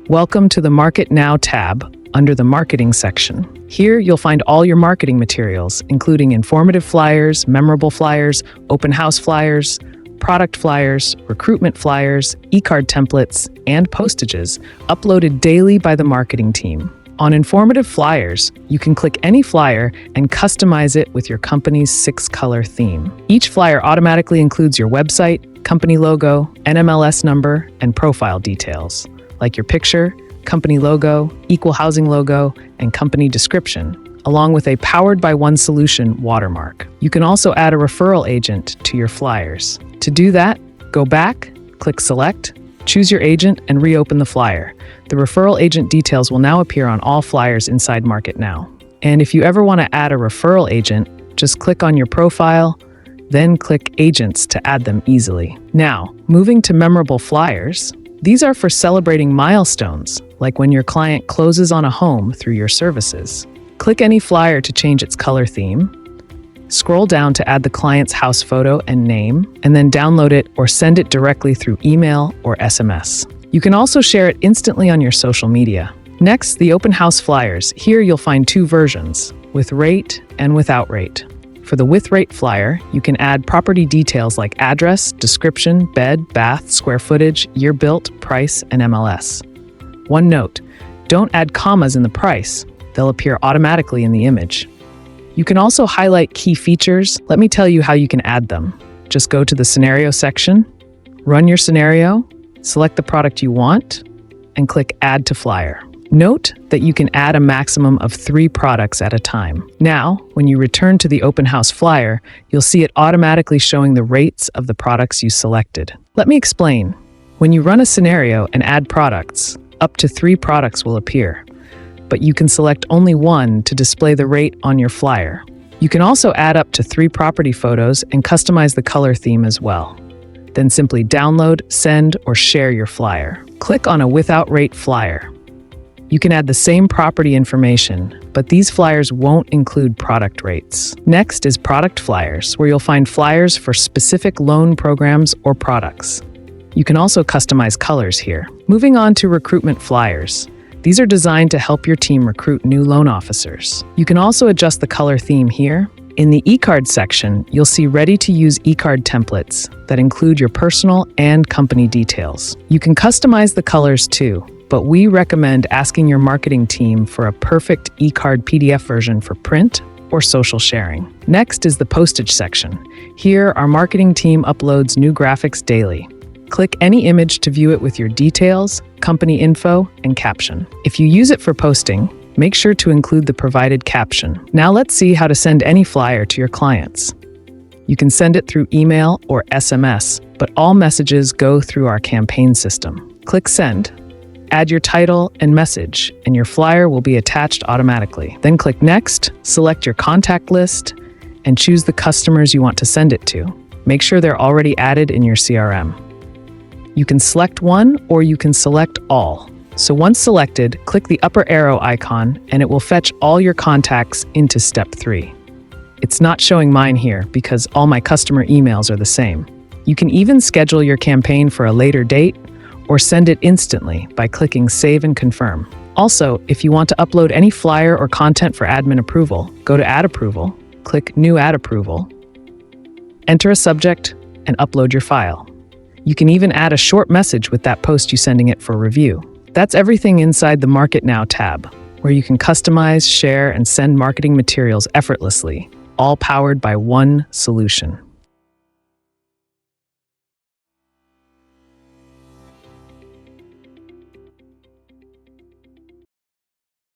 Welcome to the Market Now tab under the Marketing section. Here you'll find all your marketing materials, including informative flyers, memorable flyers, open house flyers, product flyers, recruitment flyers, e-card templates, and postages uploaded daily by the marketing team. On informative flyers, you can click any flyer and customize it with your company's 6-color theme. Each flyer automatically includes your website, company logo, NMLS number, and profile details, like your picture, company logo, equal housing logo, and company description, along with a Powered by One Solution watermark. You can also add a referral agent to your flyers. To do that, go back, click Select, choose your agent, and reopen the flyer. The referral agent details will now appear on all flyers inside Market Now. And if you ever want to add a referral agent, just click on your profile, then click Agents to add them easily. Now, moving to memorable flyers, these are for celebrating milestones, like when your client closes on a home through your services. Click any flyer to change its color theme. Scroll down to add the client's house photo and name, and then download it or send it directly through email or SMS. You can also share it instantly on your social media. Next, the open house flyers. Here you'll find 2 versions, with rate and without rate. For the with rate flyer, you can add property details like address, description, bed, bath, square footage, year built, price, and MLS. One note, don't add commas in the price. They'll appear automatically in the image. You can also highlight key features. Let me tell you how you can add them. Just go to the scenario section, run your scenario, select the product you want, and click Add to Flyer. Note that you can add a maximum of 3 products at a time. Now, when you return to the open house flyer, you'll see it automatically showing the rates of the products you selected. Let me explain. When you run a scenario and add products, up to 3 products will appear, but you can select only one to display the rate on your flyer. You can also add up to 3 property photos and customize the color theme as well. Then simply download, send, or share your flyer. Click on a without rate flyer. You can add the same property information, but these flyers won't include product rates. Next is product flyers, where you'll find flyers for specific loan programs or products. You can also customize colors here. Moving on to recruitment flyers. These are designed to help your team recruit new loan officers. You can also adjust the color theme here. In the e-card section, you'll see ready-to-use e-card templates that include your personal and company details. You can customize the colors too, but we recommend asking your marketing team for a perfect e-card PDF version for print or social sharing. Next is the postage section. Here, our marketing team uploads new graphics daily. Click any image to view it with your details, company info, and caption. If you use it for posting, make sure to include the provided caption. Now let's see how to send any flyer to your clients. You can send it through email or SMS, but all messages go through our campaign system. Click Send. Add your title and message, and your flyer will be attached automatically. Then click Next, select your contact list, and choose the customers you want to send it to. Make sure they're already added in your CRM. You can select one or you can select all. So once selected, click the upper arrow icon and it will fetch all your contacts into step 3. It's not showing mine here because all my customer emails are the same. You can even schedule your campaign for a later date or send it instantly by clicking Save and Confirm. Also, if you want to upload any flyer or content for admin approval, go to Add Approval, click New Ad Approval, enter a subject, and upload your file. You can even add a short message with that post you sending it for review. That's everything inside the Market Now tab, where you can customize, share, and send marketing materials effortlessly, all powered by one solution.